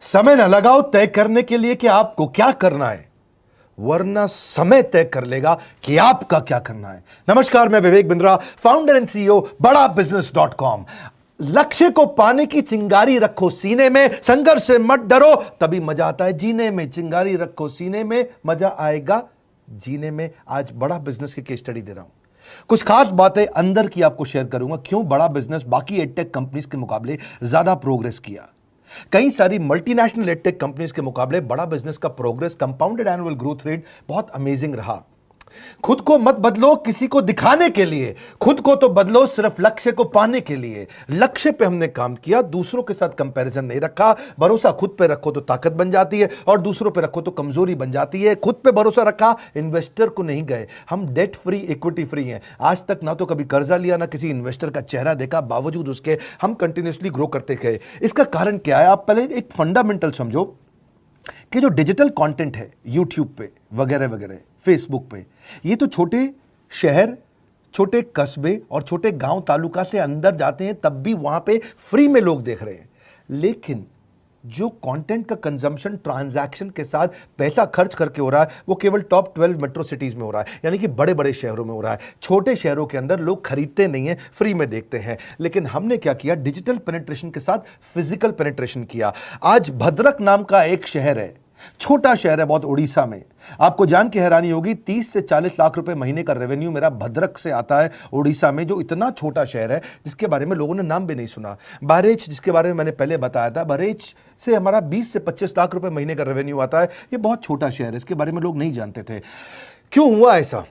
समय न लगाओ तय करने के लिए कि आपको क्या करना है, वरना समय तय कर लेगा कि आपका क्या करना है। नमस्कार, मैं Vivek Bindra, founder and CEO बड़ा बिजनेस.com। लक्ष्य को पाने की चिंगारी रखो सीने में, संघर्ष से मत डरो, तभी मजा आता है जीने में। चिंगारी रखो सीने में, मजा आएगा जीने में। आज बड़ा बिजनेस की केस स्टडी दे रहा हूं, कुछ खास बातें अंदर की आपको शेयर करूंगा, क्यों बड़ा बिजनेस बाकी एडटेक कंपनीज के मुकाबले ज्यादा प्रोग्रेस किया। कई सारी मल्टीनेशनल एडटेक कंपनीज के मुकाबले बड़ा बिजनेस का progress, compounded annual growth rate बहुत अमेजिंग रहा। खुद को मत बदलो किसी को दिखाने के लिए, खुद को तो बदलो सिर्फ लक्ष्य को पाने के लिए। लक्ष्य पे हमने काम किया, दूसरों के साथ कंपैरिजन नहीं रखा। भरोसा खुद पे रखो तो ताकत बन जाती है, और दूसरों पे रखो तो कमजोरी बन जाती है। खुद पे भरोसा रखा, इन्वेस्टर को नहीं गए। हम डेट फ्री, इक्विटी फ्री हैं। आज तक ना तो कभी कर्जा लिया, ना किसी इन्वेस्टर का चेहरा देखा, बावजूद उसके हम कंटिन्यूसली ग्रो करते गए। इसका कारण क्या है? आप पहले एक फंडामेंटल समझो कि जो डिजिटल कंटेंट है यूट्यूब पे वगैरह वगैरह, फेसबुक पे, ये तो छोटे शहर, छोटे कस्बे और छोटे गांव तालुका से अंदर जाते हैं, तब भी वहां पे फ्री में लोग देख रहे हैं। लेकिन जो कंटेंट का कंजम्पशन ट्रांजैक्शन के साथ पैसा खर्च करके हो रहा है, वो केवल टॉप 12 मेट्रो सिटीज में हो रहा है, यानी कि बड़े बड़े शहरों में हो रहा है। छोटे शहरों के अंदर लोग खरीदते नहीं हैं, फ्री में देखते हैं। लेकिन हमने क्या किया? डिजिटल पेनिट्रेशन के साथ फिजिकल पेनिट्रेशन किया। आज भद्रक नाम का एक शहर है, छोटा शहर है बहुत, उड़ीसा में। आपको जान के हैरानी होगी, 30 से 40 लाख रुपए महीने का रेवेन्यू मेरा भद्रक से आता है, उड़ीसा में, जो इतना छोटा शहर है जिसके बारे में लोगों ने नाम भी नहीं सुना। बहरेच, जिसके बारे में मैंने पहले बताया था, बहरेच से हमारा 20 से 25 लाख रुपए महीने का रेवेन्यू आता है। ये बहुत छोटा शहर है, इसके बारे में लोग नहीं जानते थे। क्यों हुआ ऐसा?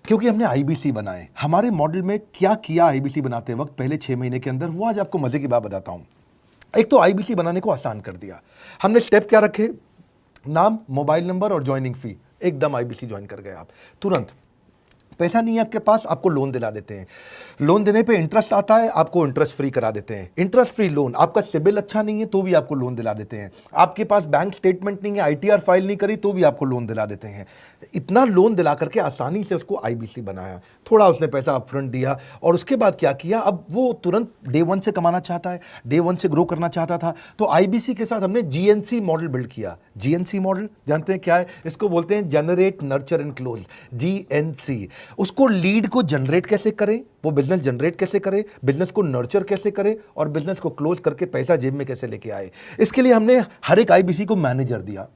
क्योंकि हमने आईबीसी बनाए। हमारे मॉडल में क्या किया आईबीसी बनाते वक्त, पहले 6 महीने के अंदर, वो आज आपको मजे की बात बताता हूं। एक तो आईबीसी बनाने को आसान कर दिया हमने। स्टेप क्या रखे? नाम, मोबाइल नंबर और ज्वाइनिंग फी। एकदम आईबीसी ज्वाइन कर गए आप तुरंत। पैसा नहीं है आपके पास, आपको लोन दिला देते हैं। लोन देने पे इंटरेस्ट आता है, आपको इंटरेस्ट फ्री करा देते हैं। Interest free loan. आपका सिबिल अच्छा नहीं है तो भी आपको लोन दिला देते हैं। आपके पास बैंक स्टेटमेंट नहीं है, आईटीआर फाइल नहीं करी, तो भी आपको लोन दिला देते हैं। इतना लोन दिला करके आसानी से उसको आईबीसी बनाया। थोड़ा उसने पैसा अपफ्रंट दिया, और उसके बाद क्या किया? अब वो तुरंत डे 1 से कमाना चाहता है, डे 1 से ग्रो करना चाहता था, तो आईबीसी के साथ हमने जीएनसी मॉडल बिल्ड किया। जीएनसी मॉडल जानते हैं क्या है? इसको बोलते हैं generate, nurture and close, GNC. उसको लीड को जनरेट कैसे करें, वो बिजनेस जनरेट कैसे करे, बिजनेस को नर्चर कैसे करे, और बिजनेस को क्लोज करके पैसा जेब में कैसे लेके आए। इसके लिए हमने हर एक आईबीसी को मैनेजर दिया।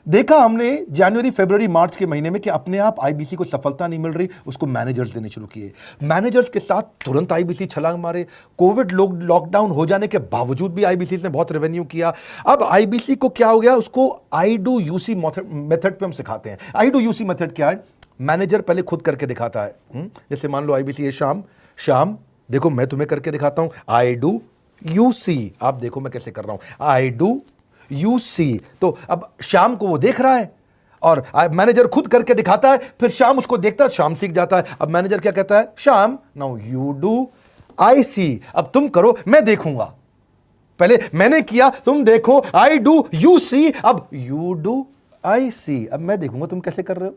देखा हमने जनवरी, फरवरी, मार्च के महीने में कि अपने आप आईबीसी को सफलता नहीं मिल रही, उसको मैनेजर्स देने शुरू किए। मैनेजर्स के साथ तुरंत आईबीसी छलांग मारे। कोविड लॉकडाउन हो जाने के बावजूद भी आईबीसी ने बहुत रेवेन्यू किया। अब आईबीसी को क्या हो गया? उसको आई डू यूसी मेथड पे हम सिखाते हैं। आई डू यूसी मेथड क्या है? मैनेजर पहले खुद करके दिखाता है। जैसे मान लो आईबीसी है, शाम देखो मैं तुम्हें करके दिखाता हूं, आई डू यूसी, आप देखो मैं कैसे कर रहा हूं, आई डू यूसी। तो अब शाम को वो देख रहा है, और मैनेजर खुद करके दिखाता है, फिर शाम उसको देखता है, शाम सीख जाता है। अब मैनेजर क्या कहता है? शाम, नाउ यू डू आई सी, अब तुम करो मैं देखूंगा। पहले मैंने किया, तुम देखो, आई डू यू सी, अब यू डू आई सी, अब मैं देखूंगा तुम कैसे कर रहे हो।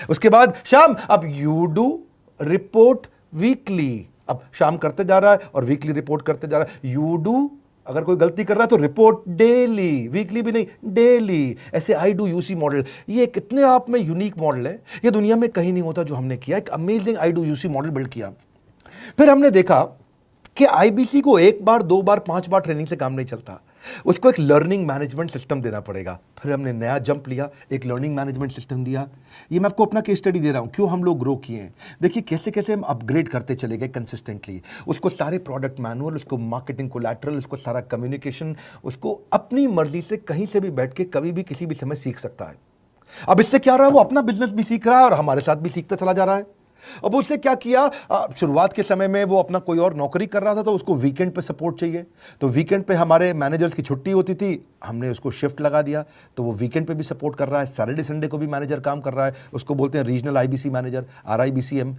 उसके बाद शाम, अब यू डू रिपोर्ट वीकली, अब शाम करते जा रहा है और वीकली रिपोर्ट करते जा रहा है। यू डू, अगर कोई गलती कर रहा है तो रिपोर्ट डेली, वीकली भी नहीं, डेली। ऐसे आई डू यूसी मॉडल, ये कितने आप में यूनिक मॉडल है, ये दुनिया में कहीं नहीं होता जो हमने किया। एक amazing I do UC model build किया। फिर हमने देखा कि आईबीसी को 1 बार, 2 बार, 5 बार ट्रेनिंग से काम नहीं चलता, उसको एक लर्निंग मैनेजमेंट सिस्टम देना पड़ेगा। फिर हमने नया जंप लिया, एक लर्निंग मैनेजमेंट सिस्टम दिया। ये मैं आपको अपना केस स्टडी दे रहा हूं, क्यों हम लोग ग्रो किए हैं। देखिए कैसे कैसे हम अपग्रेड करते चले गए कंसिस्टेंटली। उसको सारे प्रोडक्ट मैनुअल, उसको मार्केटिंग कोलैटरल, उसको सारा कम्युनिकेशन, उसको अपनी मर्जी से कहीं से भी बैठ के कभी भी किसी भी समय सीख सकता है। अब इससे क्या रहा है? वो अपना बिजनेस भी सीख रहा है और हमारे साथ भी सीखता चला जा रहा है। अब उससे क्या किया? शुरुआत के समय में वो अपना कोई और नौकरी कर रहा था, तो उसको वीकेंड पे सपोर्ट चाहिए, तो वीकेंड पे हमारे मैनेजर्स की छुट्टी होती थी, हमने उसको शिफ्ट लगा दिया, तो वो वीकेंड पे भी सपोर्ट कर रहा है। सैटरडे संडे को भी मैनेजर काम कर रहा है, उसको बोलते हैं रीजनल आईबीसी मैनेजर, RIBCM।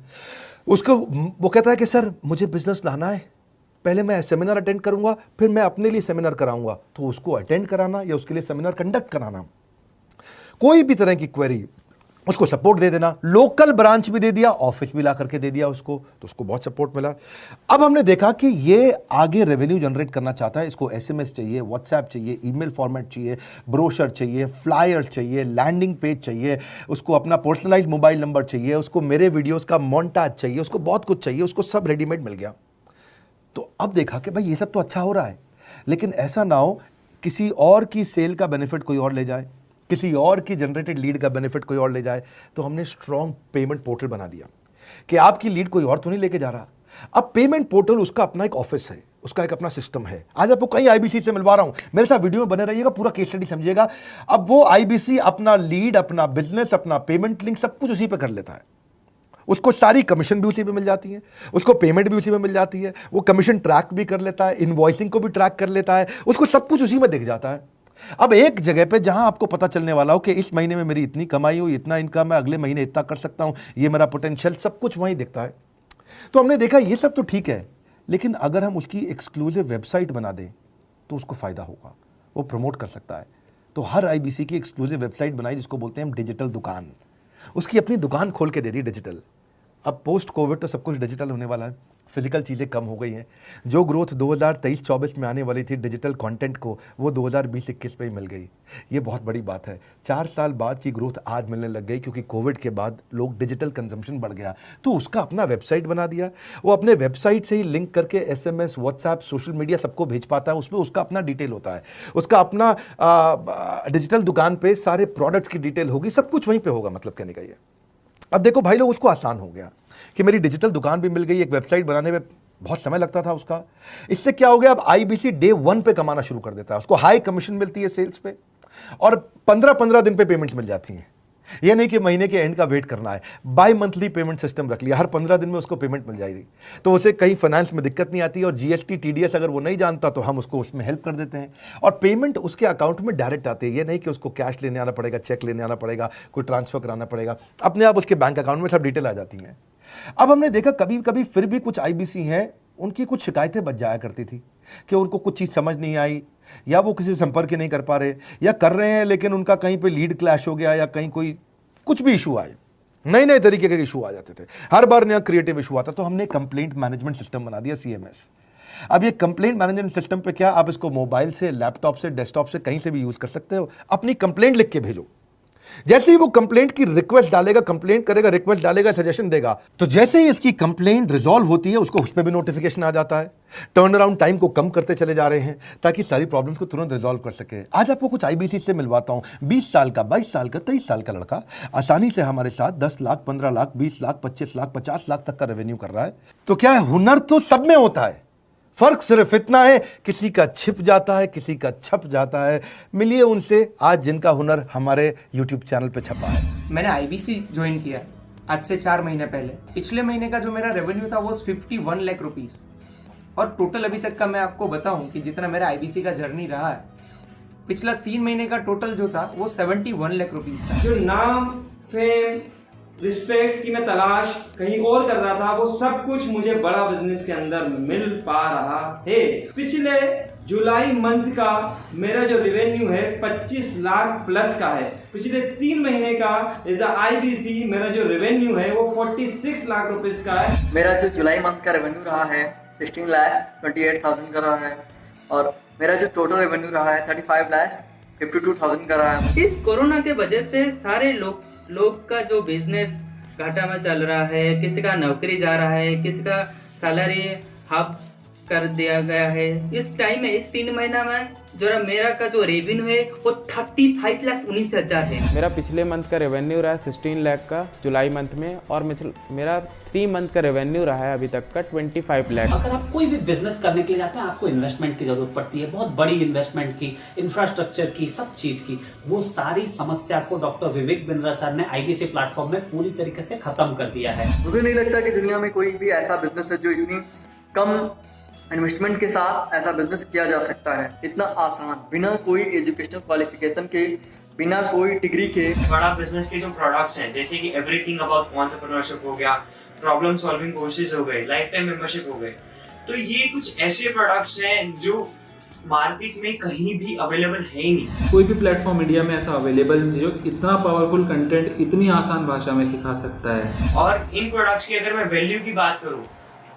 उसको वो कहता है कि सर मुझे बिजनेस लाना है, पहले मैं सेमिनार अटेंड करूंगा, फिर मैं अपने लिए सेमिनार कराऊंगा। तो उसको अटेंड कराना या उसके लिए सेमिनार कंडक्ट कराना, कोई भी तरह की क्वेरी, उसको सपोर्ट दे देना, लोकल ब्रांच भी दे दिया, ऑफिस भी ला करके दे दिया उसको, तो उसको बहुत सपोर्ट मिला। अब हमने देखा कि ये आगे रेवेन्यू जनरेट करना चाहता है, इसको एसएमएस चाहिए, व्हाट्सएप चाहिए, ईमेल फॉर्मेट चाहिए, ब्रोशर चाहिए, फ्लायर चाहिए, लैंडिंग पेज चाहिए, उसको अपना पर्सनलाइज्ड मोबाइल नंबर चाहिए, उसको मेरे वीडियोस का मोन्टाज चाहिए, उसको बहुत कुछ चाहिए, उसको सब रेडीमेड मिल गया। तो अब देखा कि भाई ये सब तो अच्छा हो रहा है, लेकिन ऐसा ना हो किसी और की सेल का बेनिफिट कोई और ले जाए, किसी और की जनरेटेड लीड का बेनिफिट कोई और ले जाए। तो हमने स्ट्रॉन्ग पेमेंट पोर्टल बना दिया कि आपकी लीड कोई और तो नहीं लेके जा रहा। अब पेमेंट पोर्टल उसका अपना एक ऑफिस है, उसका एक अपना सिस्टम है। आज आपको कई आईबीसी से मिलवा रहा हूं, मेरे साथ वीडियो में बने रहिएगा, पूरा केस स्टडी समझिएगा। अब वो आईबीसी अपना लीड, अपना बिजनेस, अपना पेमेंट लिंक सब कुछ उसी पे कर लेता है। उसको सारी कमीशन भी उसी पे मिल जाती है, उसको पेमेंट भी उसी में मिल जाती है, वो कमीशन ट्रैक भी कर लेता है, इनवॉइसिंग को भी ट्रैक कर लेता है, उसको सब कुछ उसी में दिख जाता है। अब एक जगह पे जहां आपको पता चलने वाला हो कि इस महीने में मेरी इतनी कमाई हुई, इतना इनकम है, अगले महीने इतना कर सकता हूं, ये मेरा पोटेंशियल, सब कुछ वहीं दिखता है। तो हमने देखा ये सब तो ठीक है, लेकिन अगर हम उसकी एक्सक्लूसिव वेबसाइट बना दें तो उसको फायदा होगा, वो प्रमोट कर सकता है। तो हर आईबीसी की एक्सक्लूसिव वेबसाइट बनाई, जिसको बोलते हैं हम डिजिटल दुकान। उसकी अपनी दुकान खोल के दे दी डिजिटल। अब पोस्ट कोविड तो सब कुछ डिजिटल होने वाला है, फिजिकल चीज़ें कम हो गई हैं। जो ग्रोथ 2023-24 में आने वाली थी डिजिटल कंटेंट को, वो 2020-21 में ही मिल गई। ये बहुत बड़ी बात है। 4 साल बाद की ग्रोथ आज मिलने लग गई, क्योंकि कोविड के बाद लोग डिजिटल कंजम्पशन बढ़ गया। तो उसका अपना वेबसाइट बना दिया, वो अपने वेबसाइट से ही लिंक करके एसएमएस, व्हाट्सएप, सोशल मीडिया सबको भेज पाता है। उसमें उसका अपना डिटेल होता है, उसका अपना डिजिटल दुकान पे सारे प्रोडक्ट्स की डिटेल होगी, सब कुछ वहीं पर होगा। मतलब कहने का ये, अब देखो भाई लोग, उसको आसान हो गया कि मेरी डिजिटल दुकान भी मिल गई। एक वेबसाइट बनाने में बहुत समय लगता था उसका। इससे क्या हो गया, अब आईबीसी डे 1 पे कमाना शुरू कर देता है। उसको हाई कमीशन मिलती है सेल्स पे, और 15-15 दिन पे पेमेंट्स मिल जाती हैं। ये नहीं कि महीने के एंड का वेट करना है, बाई मंथली पेमेंट सिस्टम रख लिया, हर 15 दिन में उसको पेमेंट मिल जाएगी। तो उसे कहीं फाइनेंस में दिक्कत नहीं आती, और जीएसटी, टीडीएस अगर वो नहीं जानता तो हम उसको उसमें हेल्प कर देते हैं, और पेमेंट उसके अकाउंट में डायरेक्ट आती है। ये नहीं कि उसको कैश लेने आना पड़ेगा, चेक लेने आना पड़ेगा, कोई ट्रांसफर कराना पड़ेगा, अपने आप उसके बैंक अकाउंट में सब डिटेल आ जाती हैं। अब हमने देखा कभी कभी फिर भी कुछ आईबीसी हैं, उनकी कुछ शिकायतें बच जाया करती थी कि उनको कुछ चीज़ समझ नहीं आई, या वो किसी संपर्क ही नहीं कर पा रहे, या कर रहे हैं लेकिन उनका कहीं पे लीड क्लैश हो गया, या कहीं कोई कुछ भी इशू आए, नए नए तरीके के इशू आ जाते थे, हर बार नया क्रिएटिव इशू आता। तो हमने कंप्लेंट मैनेजमेंट सिस्टम बना दिया, सीएमएस। अब ये कंप्लेंट मैनेजमेंट सिस्टम पे क्या, आप इसको मोबाइल से, लैपटॉप से, डेस्कटॉप से, कहीं से भी यूज कर सकते हो। अपनी कंप्लेंट लिख के भेजो, जैसे ही वो कंप्लेंट की रिक्वेस्ट डालेगा, कंप्लेंट करेगा, रिक्वेस्ट डालेगा, सजेशन देगा, तो जैसे ही इसकी कंप्लेंट रिजॉल्व होती है उसको उस पर भी नोटिफिकेशन आ जाता है। टर्न अराउंड टाइम को कम करते चले जा रहे हैं, ताकि सारी प्रॉब्लम्स को तुरंत रिजॉल्व कर सके। आज आपको कुछ आईबीसी से मिलवाता हूं, 20 साल का, 22 साल का, 23 साल का लड़का आसानी से हमारे साथ 10 लाख, 15 लाख, 20 लाख, 25 लाख, 50 लाख तक का रेवेन्यू कर रहा है। तो क्या है, हुनर तो सब में होता है, फर्क सिर्फ इतना है किसी का छिप जाता है, किसी का छप जाता है। मिलिए उनसे आज जिनका हुनर हमारे यूट्यूब चैनल पे छपा है। मैंने आईबीसी ज्वाइन किया आज से 4 महीने पहले। पिछले महीने का जो मेरा रेवेन्यू था वो 51 लाख रुपीस, और टोटल अभी तक का मैं आपको बताऊं कि जितना मेरा आईबीसी का जर्नी रहा है, पिछला 3 महीने का टोटल जो था वो 71 लाख रुपीस था। जो नाम, फेम, रिस्पेक्ट की मैं तलाश कहीं और कर रहा था, वो सब कुछ मुझे बड़ा बिजनेस के अंदर मिल पा रहा है। पिछले जुलाई मंथ का मेरा जो रेवेन्यू है 25 लाख प्लस का है। पिछले 3 महीने का एज अ आईबीसी मेरा जो रेवेन्यू है वो 46 लाख रुपीस का है। मेरा जो जुलाई मंथ का रेवेन्यू रहा है 16 लाख 28,000 का रहा है, और मेरा जो टोटल रेवेन्यू रहा है 35 लाख 52,000 का रहा है। इस कोरोना के वजह से सारे लोग का जो बिजनेस घाटा में चल रहा है, किसी का नौकरी जा रहा है, किसी का सैलरी हाफ कर दिया गया है। इस टाइम में, इस 3 महीना में जो मेरा का जो रेवेन्यू है वो 35,19,000 है। मेरा पिछले मंथ का रेवेन्यू रहा है 16 लाख का जुलाई मंथ में, और मेरा 3 मंथ का रेवेन्यू रहा है अभी तक का 25 लाख। अगर आप कोई भी बिजनेस करने के लिए जाते हैं, आपको इन्वेस्टमेंट की जरूरत पड़ती है, बहुत बड़ी इन्वेस्टमेंट की, इंफ्रास्ट्रक्चर की, सब चीज की। वो सारी समस्या को डॉक्टर विवेक बिंद्रा सर ने आईबीसी प्लेटफॉर्म में पूरी तरीके से खत्म कर दिया है। मुझे नहीं लगता कि दुनिया में कोई भी ऐसा बिजनेस है जो इतनी कम इन्वेस्टमेंट के साथ ऐसा बिजनेस किया जा सकता है, इतना आसान, बिना कोई एजुकेशनल क्वालिफिकेशन के, बिना कोई डिग्री के। बड़ा बिजनेस के जो प्रोडक्ट्स हैं, जैसे कि एवरीथिंग अबाउट एंटरप्रेन्योरशिप हो गया, प्रॉब्लम सॉल्विंग कोर्सेज हो गए, लाइफ टाइम मेंबरशिप हो गए, तो ये कुछ ऐसे प्रोडक्ट्स हैं जो मार्केट में कहीं भी अवेलेबल है ही नहीं। कोई भी प्लेटफॉर्म इंडिया में ऐसा अवेलेबल नहीं जो इतना पावरफुल कंटेंट इतनी आसान भाषा में सिखा सकता है। और इन प्रोडक्ट्स की अगर मैं वैल्यू की बात करूं,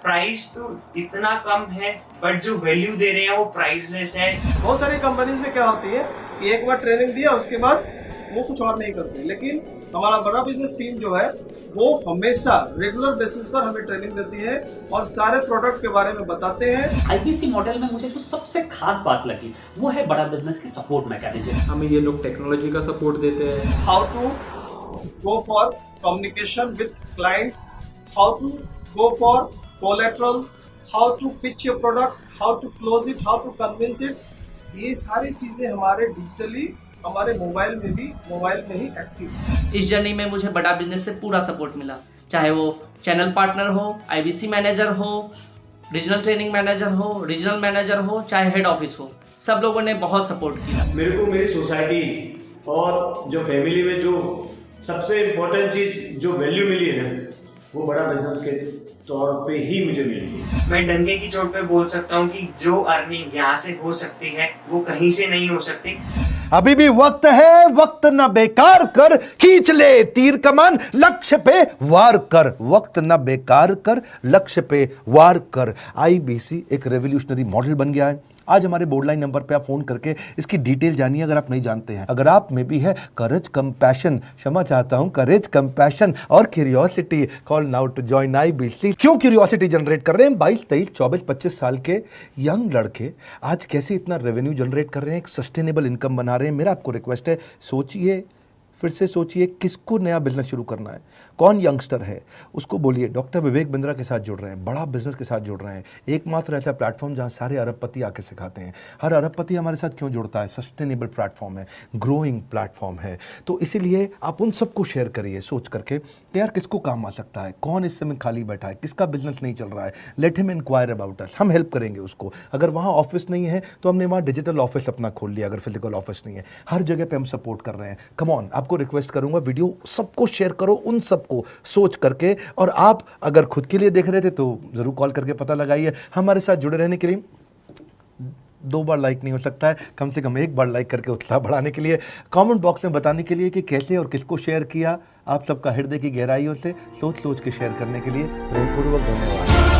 प्राइस तो इतना कम है बट जो वैल्यू दे रहे हैं वो प्राइसलेस है। बहुत सारी कंपनीज में क्या होती है कि एक बार ट्रेनिंग दिया उसके बाद वो कुछ और नहीं करते, लेकिन हमारा बड़ा बिजनेस टीम जो है वो हमेशा रेगुलर बेसिस पर हमें ट्रेनिंग देती है और सारे प्रोडक्ट के बारे में बताते हैं। आईबीसी मॉडल में मुझे जो सबसे खास बात लगी वो है बड़ा बिजनेस की सपोर्ट मैकेनिज्म। हमें ये लोग टेक्नोलॉजी का सपोर्ट देते हैं। How to go for communication with clients, how to go for collaterals, how to pitch your product, how to close it, how to convince it, ये सारी चीजें हमारे डिजिटली हमारे मोबाइल में ही एक्टिव है। इस जर्नी में मुझे बड़ा बिजनेस से पूरा सपोर्ट मिला, चाहे वो चैनल पार्टनर हो, आईबीसी मैनेजर हो, रीजनल ट्रेनिंग मैनेजर हो, रीजनल मैनेजर हो, चाहे हेड ऑफिस हो, सब लोगों ने बहुत सपोर्ट किया। मेरे को मेरी सोसाइटी और जो फैमिली में जो सबसे इम्पोर्टेंट चीज़ जो वैल्यू मिली है ना, वो बड़ा बिजनेस के तौर पे ही मुझे मिली। मैं डंके की चोट पे बोल सकता हूँ कि जो अर्निंग यहाँ से हो सकती है वो कहीं से नहीं हो सकती। अभी भी वक्त है, वक्त न बेकार कर, खींच ले तीर कमान, लक्ष्य पे वार कर, वक्त न बेकार कर, लक्ष्य पे वार कर। आईबीसी एक रेवोल्यूशनरी मॉडल बन गया है। आज हमारे बोर्ड लाइन नंबर पे आप फोन करके इसकी डिटेल जानिए अगर आप नहीं जानते हैं। अगर आप में भी है करेज, कंपैशन, क्षमा चाहता हूं, करेज, कंपैशन और curiosity, call now to join IBC. क्यों क्यूरियोसिटी जनरेट कर रहे हैं? 22, 23, 24, 25 साल के यंग लड़के आज कैसे इतना रेवेन्यू जनरेट कर रहे हैं, एक सस्टेनेबल इनकम बना रहे हैं। मेरा आपको रिक्वेस्ट है, सोचिए, फिर से सोचिए, किसको नया बिजनेस शुरू करना है, कौन यंगस्टर है, उसको बोलिए डॉक्टर विवेक बिंद्रा के साथ जुड़ रहे हैं, बड़ा बिजनेस के साथ जुड़ रहे हैं। एकमात्र ऐसा प्लेटफॉर्म जहां सारे अरबपति आके सिखाते हैं। हर अरबपति हमारे साथ क्यों जुड़ता है? सस्टेनेबल प्लेटफॉर्म है, ग्रोइंग प्लेटफॉर्म है। तो इसीलिए आप उन सबको शेयर करिए सोच करके कि यार किसको काम आ सकता है, कौन इस समय खाली बैठा है, किसका बिजनेस नहीं चल रहा है, let him inquire about us, हम हेल्प करेंगे उसको। अगर वहाँ ऑफिस नहीं है तो हमने वहाँ डिजिटल ऑफिस अपना खोल लिया, अगर फिजिकल ऑफिस नहीं है, हर जगह पे हम सपोर्ट कर रहे हैं। कम ऑन, आपको रिक्वेस्ट करूंगा वीडियो सबको शेयर करो, उन सबको सोच करके। और आप अगर खुद के लिए देख रहे थे तो जरूर कॉल करके पता लगाइए। हमारे साथ जुड़े रहने के लिए 2 बार लाइक नहीं हो सकता है, कम से कम 1 बार लाइक करके उत्साह बढ़ाने के लिए, कमेंट बॉक्स में बताने के लिए कि कैसे और किसको शेयर किया। आप सबका हृदय की गहराइयों से सोच सोच के शेयर करने के लिए प्रेमपूर्वक धन्यवाद।